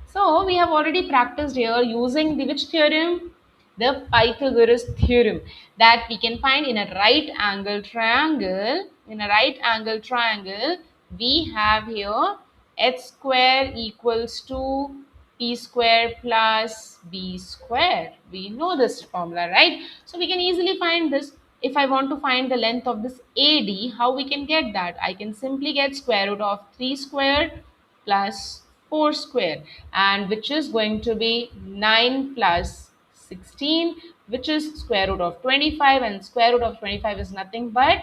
So we have already practiced here using the which theorem? The Pythagoras theorem, that we can find in a right angle triangle. In a right angle triangle, we have here h square equals to p square plus b square. We know this formula, right? So we can easily find this. If I want to find the length of this AD, how we can get that? I can simply get square root of 3 square plus 4 square, and which is going to be 9 plus 16, which is square root of 25, and square root of 25 is nothing but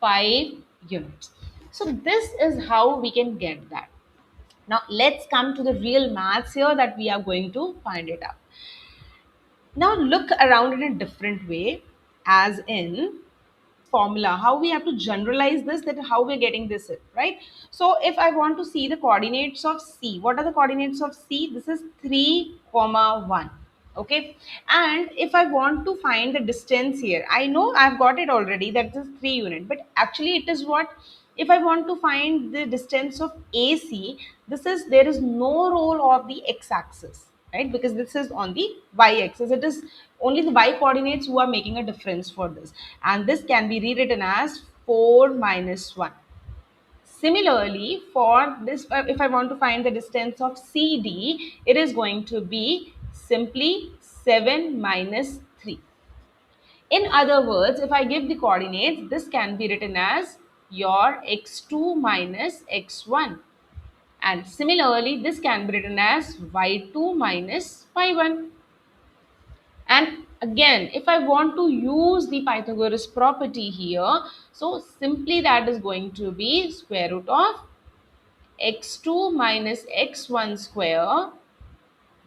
5 units. So this is how we can get that. Now let's come to the real maths here that we are going to find it out. Now look around in a different way, as in formula, how we have to generalize this, that how we're getting this, right? So if I want to see the coordinates of C, what are the coordinates of C? This is 3 comma 1. Okay, and if I want to find the distance here, I know I've got it already, that is 3 unit, but actually it is what? If I want to find the distance of AC, this is, there is no role of the x-axis, right? Because this is on the y-axis, it is only the y coordinates who are making a difference for this, and this can be rewritten as 4 minus 1. Similarly, for this, if I want to find the distance of CD, it is going to be simply 7 minus 3. In other words, if I give the coordinates, this can be written as your x2 minus x1. And similarly, this can be written as y2 minus y1. And again, if I want to use the Pythagoras property here, so simply that is going to be square root of x2 minus x1 square,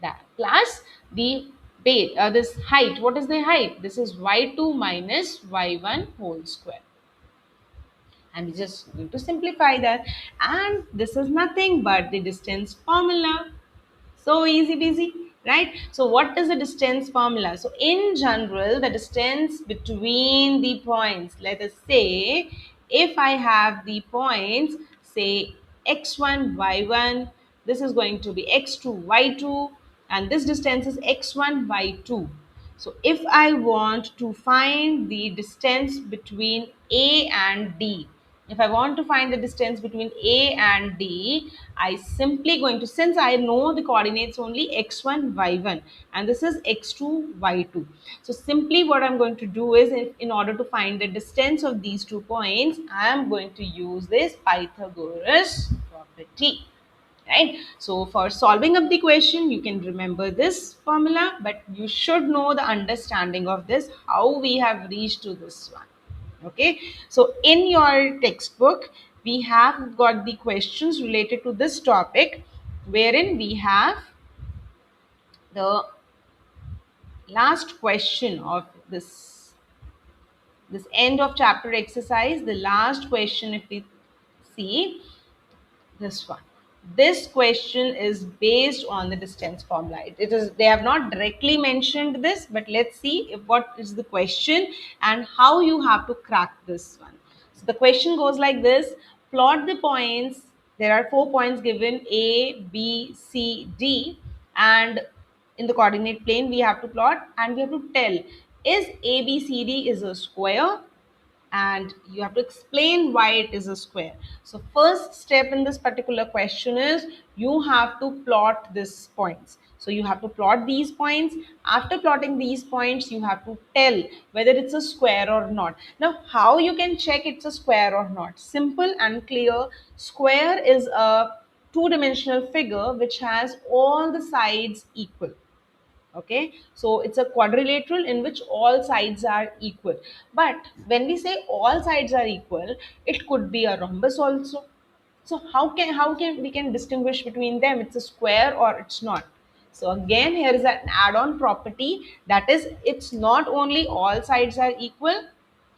that plus the base, this height. What is the height? This is y2 minus y1 whole square. And we just going to simplify that. And this is nothing but the distance formula. So easy peasy, right? So what is the distance formula? So in general, the distance between the points, let us say, if I have the points, say x1, y1, this is going to be x2, y2, and this distance is x1, y2. So if I want to find the distance between A and D, if I want to find the distance between A and D, I simply going to, since I know the coordinates only x1, y1, and this is x2, y2. So simply what I'm going to do is, in order to find the distance of these 2 points, I am going to use this Pythagoras property. Right? So for solving up the question, you can remember this formula, but you should know the understanding of this, how we have reached to this one. Okay, so in your textbook, we have got the questions related to this topic, wherein we have the last question of this end of chapter exercise. The last question, if we see, this one, this question is based on the distance formula. It is, they have not directly mentioned this, but let's see if what is the question and how you have to crack this one. So the question goes like this: plot the points. There are 4 points given, A, B, C, D, and in the coordinate plane we have to plot, and we have to tell, is ABCD is a square, and you have to explain why it is a square. So first step in this particular question is, you have to plot these points. So you have to plot these points. After plotting these points, you have to tell whether it's a square or not. Now how you can check it's a square or not? Simple and clear. Square is a two-dimensional figure which has all the sides equal. Okay, so it's a quadrilateral in which all sides are equal. But when we say all sides are equal, it could be a rhombus also. So how can we can distinguish between them, it's a square or it's not? So again, here is an add-on property, that is, it's not only all sides are equal.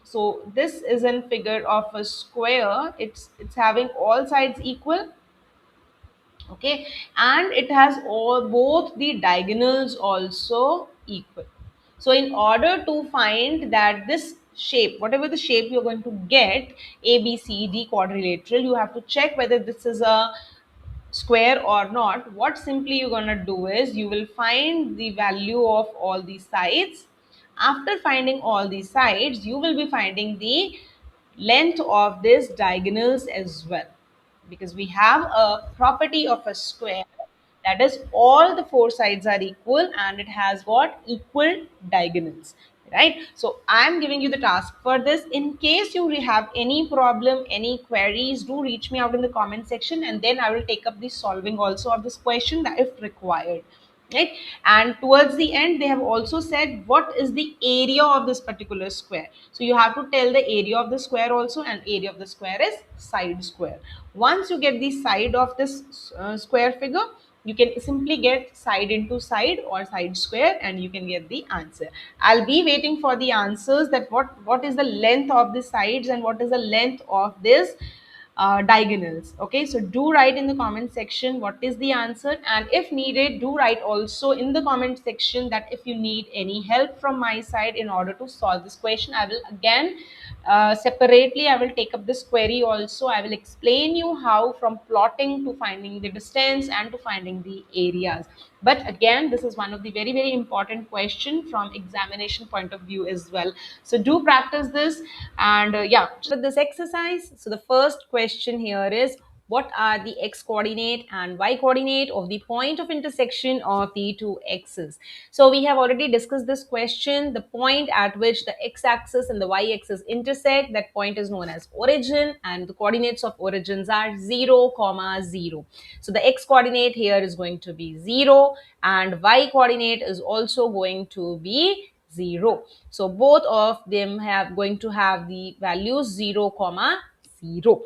So this is a figure of a square, it's having all sides equal. Okay, and it has all both the diagonals also equal. So in order to find that this shape, whatever the shape you're going to get, ABCD quadrilateral, you have to check whether this is a square or not. What simply you're going to do is, you will find the value of all these sides. After finding all these sides, you will be finding the length of these diagonals as well, because we have a property of a square, that is, all the 4 sides are equal and it has got equal diagonals, right? So I'm giving you the task for this. In case you have any problem, any queries, do reach me out in the comment section, and then I will take up the solving also of this question that if required, right? And towards the end, they have also said what is the area of this particular square. So you have to tell the area of the square also, and area of the square is side square. Once you get the side of this square figure, you can simply get side into side or side square, and you can get the answer. I'll be waiting for the answers, that what is the length of the sides and what is the length of this diagonals. Okay, so do write in the comment section what is the answer, and if needed, do write also in the comment section that if you need any help from my side in order to solve this question. I will again separately, I will take up this query also. I will explain you how from plotting to finding the distance and to finding the areas. But again, this is one of the very very important question from examination point of view as well. So do practice this, and yeah, with this exercise. So the first question here is, what are the x coordinate and y coordinate of the point of intersection of the two x's. So we have already discussed this question. The point at which the x-axis and the y-axis intersect, that point is known as origin, and the coordinates of origins are 0 comma 0. So the x coordinate here is going to be 0 and y coordinate is also going to be 0. So both of them have going to have the values 0 comma 0.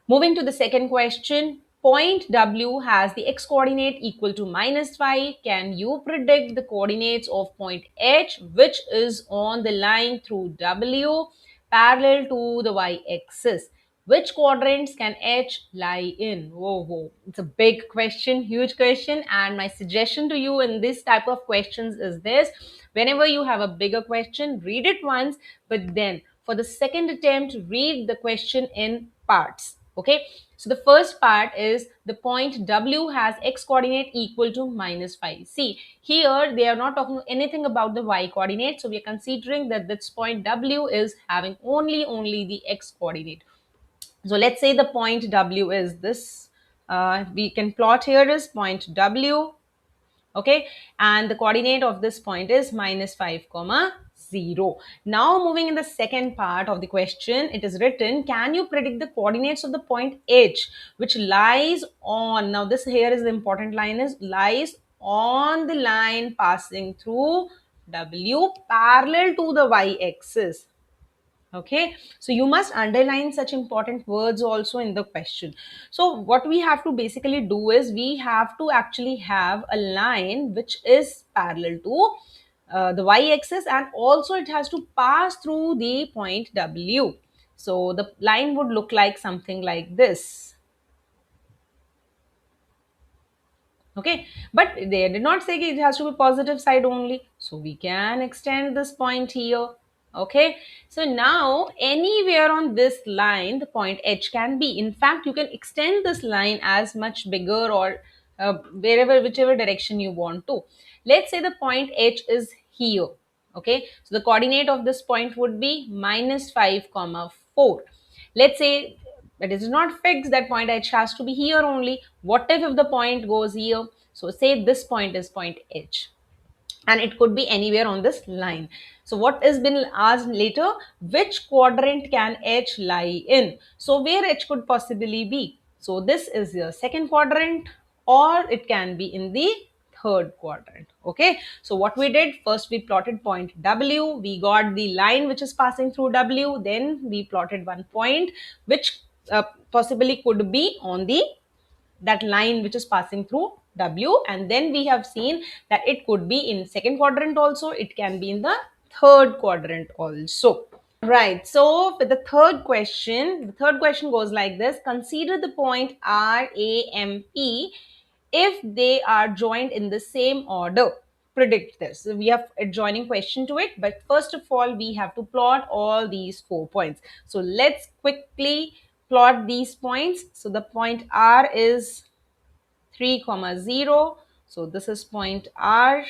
Moving to the second question, point W has the x coordinate equal to -5. Can you predict the coordinates of point H, which is on the line through W parallel to the y axis? Which quadrants can H lie in? Whoa, whoa. It's a big question, huge question. And my suggestion to you in this type of questions is this: whenever you have a bigger question, read it once, but then for the second attempt, read the question in parts. Okay, so the first part is the point W has x coordinate equal to -5. See, here they are not talking anything about the y coordinate, so we are considering that this point W is having only the x coordinate. So let's say the point W is this. We can plot here is point W. Okay, and the coordinate of this point is -5 comma 0. Now moving in the second part of the question, it is written, can you predict the coordinates of the point H, which lies on, now this here is the important line, is lies on the line passing through W parallel to the y-axis. Okay, so you must underline such important words also in the question. So what we have to basically do is we have to actually have a line which is parallel to the y-axis, and also it has to pass through the point W. So the line would look like something like this. Okay, but they did not say it has to be positive side only, so we can extend this point here. Okay, so now anywhere on this line the point H can be. In fact, you can extend this line as much bigger, or wherever, whichever direction you want to. Let's say the point H is here. Okay, so the coordinate of this point would be -5 comma 4. Let's say but it is not fixed that point H has to be here only. What if the point goes here? So say this point is point H, and it could be anywhere on this line. So what has been asked later, which quadrant can H lie in? So where H could possibly be? So this is the second quadrant, or it can be in the third quadrant. Okay, so what we did, first we plotted point W, we got the line which is passing through W, then we plotted one point which possibly could be on the that line which is passing through W, and then we have seen that it could be in second quadrant also, it can be in the third quadrant also. Right, so for the third question goes like this: consider the point R, A, M, P if they are joined in the same order. Predict this. So we have adjoining question to it, but first of all we have to plot all these 4 points. So let's quickly plot these points. So the point R is 3 comma 0. So this is point R,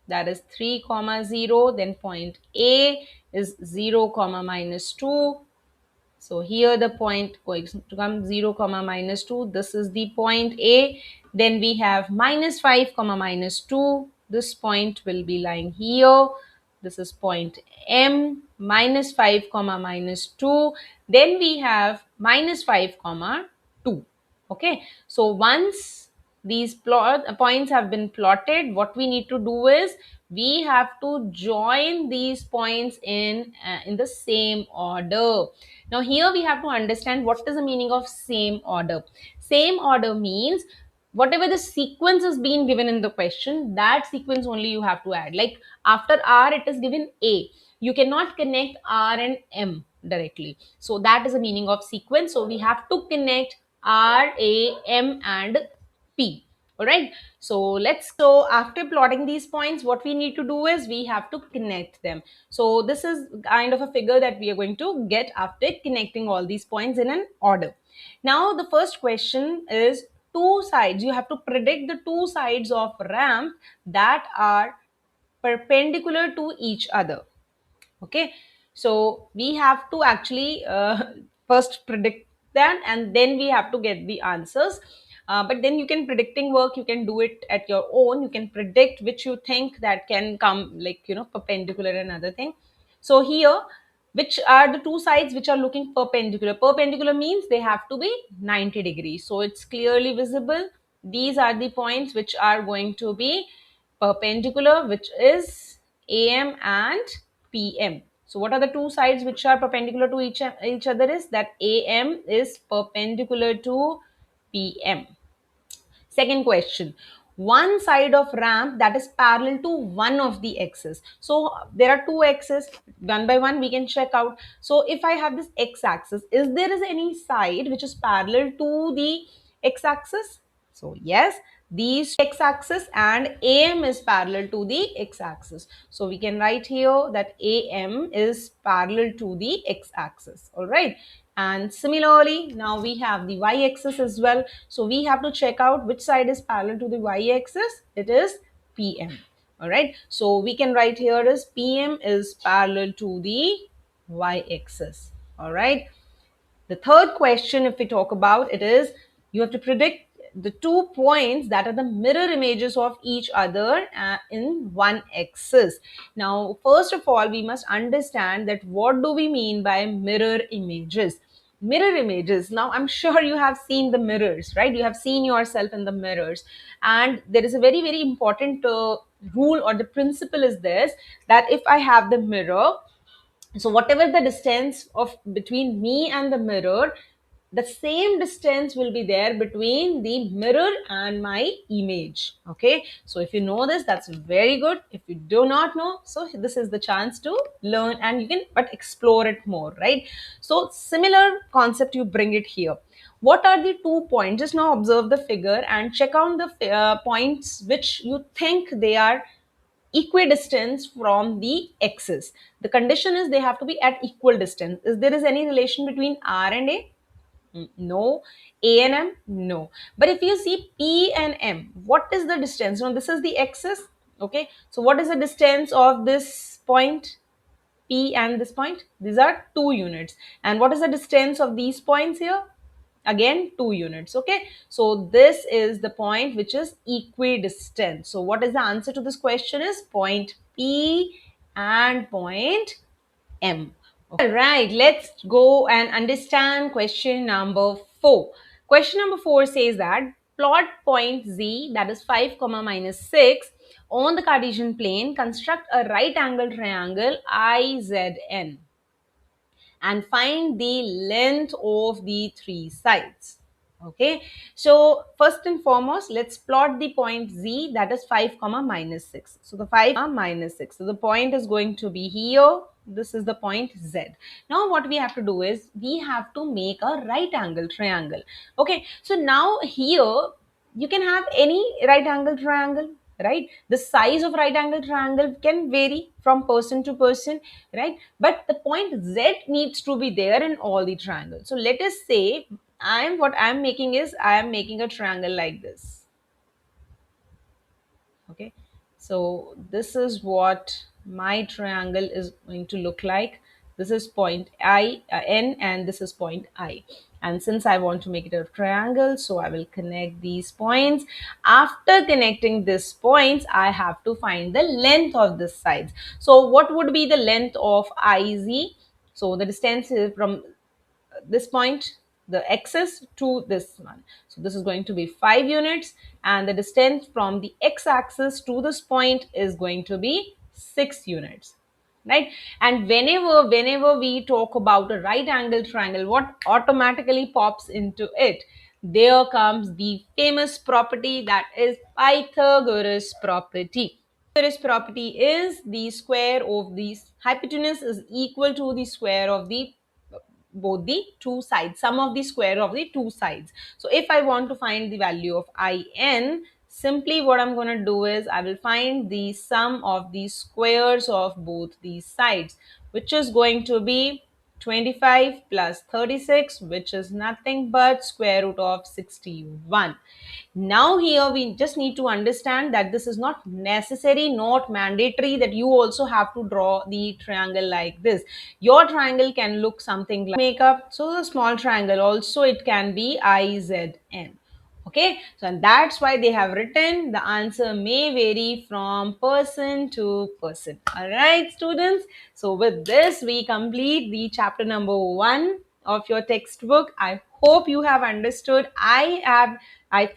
that is 3 comma 0. Then point A is 0 comma -2. So here the point going to come 0 comma -2. This is the point A. Then we have -5 comma -2. This point will be lying here. This is point M, -5 comma -2. Then we have -5 comma 2. Okay, so once these points have been plotted, what we need to do is we have to join these points in the same order. Now here we have to understand what is the meaning of same order. Same order means whatever the sequence is being given in the question, that sequence only you have to add. Like after R it is given A, you cannot connect R and M directly, so that is the meaning of sequence. So we have to connect R, A, M and P. All right, so after plotting these points, what we need to do is we have to connect them. So this is kind of a figure that we are going to get after connecting all these points in an order. Now the first question is two sides. You have to predict the two sides of ramp that are perpendicular to each other. Okay, so we have to actually first predict that, and then we have to get the answers. But then you can predicting work, you can do it at your own. You can predict which you think that can come, like, perpendicular and other thing. So here, which are the two sides which are looking perpendicular? Perpendicular means they have to be 90 degrees. So it's clearly visible. These are the points which are going to be perpendicular, which is AM and PM. So what are the two sides which are perpendicular to each other? Is that AM is perpendicular to PM. Second question, one side of ramp that is parallel to one of the axes. So there are two axes, one by one we can check out. So if I have this x axis, is there is any side which is parallel to the x axis? So yes, these x axis, and AM is parallel to the x axis. So we can write here that AM is parallel to the x axis. All right. And similarly, now we have the y axis as well. So we have to check out which side is parallel to the y axis. It is PM. All right. So we can write here as PM is parallel to the y axis. All right. The third question, if we talk about it, is you have to predict the 2 points that are the mirror images of each other in one axis. Now, first of all, we must understand that what do we mean by mirror images? Mirror images. Now, I'm sure you have seen the mirrors, right? You have seen yourself in the mirrors. And there is a very, very important rule, or the principle is this, that if I have the mirror, so whatever the distance of between me and the mirror, the same distance will be there between the mirror and my image. Okay, so if you know this, that's very good. If you do not know, so this is the chance to learn, and you can but explore it more, right? So similar concept, you bring it here. What are the 2 points? Just now observe the figure and check out the points which you think they are equidistance from the axis. The condition is they have to be at equal distance. Is there is any relation between R and A? No. A and M? No. But if you see P and M, what is the distance? Now this is the axis. Okay. So what is the distance of this point? P and this point? These are 2 units. And what is the distance of these points here? Again, 2 units. Okay, so this is the point which is equidistant. So what is the answer to this question? Is point P and point M. All right, let's go and understand question number 4. Question number 4 says that plot point Z, that is 5 comma minus 6, on the Cartesian plane. Construct a right angle triangle IZN and find the length of the three sides. Okay, so first and foremost, let's plot the point Z, that is 5 comma minus 6. So the 5 comma minus 6, so the point is going to be here. This is the point Z. Now what we have to do is we have to make a right angle triangle. Okay, so now here you can have any right angle triangle, right? The size of right angle triangle can vary from person to person, right? But the point Z needs to be there in all the triangles. So let us say I'm making is I am making a triangle like this. Okay, so this is what my triangle is going to look like. This is point N, and this is point I. And since I want to make it a triangle, so I will connect these points. After connecting these points, I have to find the length of this sides. So what would be the length of IZ? So the distance is from this point, the axis, to this one. So this is going to be 5 units, and the distance from the x-axis to this point is going to be 6 units, right? And whenever we talk about a right angle triangle, what automatically pops into it? There comes the famous property, that is Pythagoras property. Pythagoras property is the square of the hypotenuse is equal to the square of the both the two sides, sum of the square of the two sides. So if I want to find the value of In, simply what I'm going to do is I will find the sum of the squares of both these sides, which is going to be 25 plus 36, which is nothing but square root of 61. Now here we just need to understand that this is not necessary, not mandatory that you also have to draw the triangle like this. Your triangle can look something like makeup. So the small triangle also, it can be IZN. Okay, so and that's why they have written the answer may vary from person to person. All right, students. So with this, we complete the chapter number 1 of your textbook. I hope you have understood. I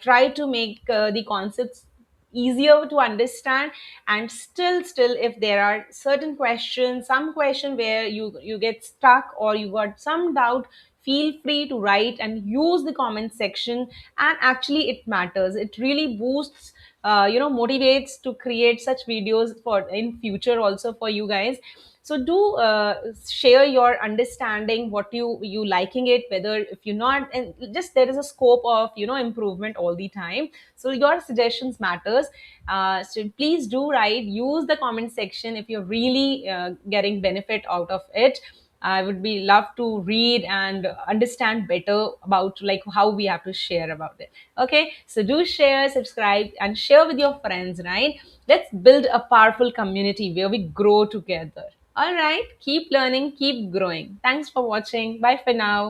tried to make the concepts easier to understand, and still if there are certain questions, some question where you get stuck or you got some doubt, feel free to write and use the comment section. And actually it matters, it really boosts, motivates to create such videos for in future also for you guys. So do share your understanding, what you liking it, whether if you're not, and just there is a scope of improvement all the time. So your suggestions matters. So please do write, use the comment section if you're really getting benefit out of it. I would be love to read and understand better about like how we have to share about it. Okay, so do share, subscribe, and share with your friends, right? Let's build a powerful community where we grow together. All right, keep learning, keep growing. Thanks for watching. Bye for now.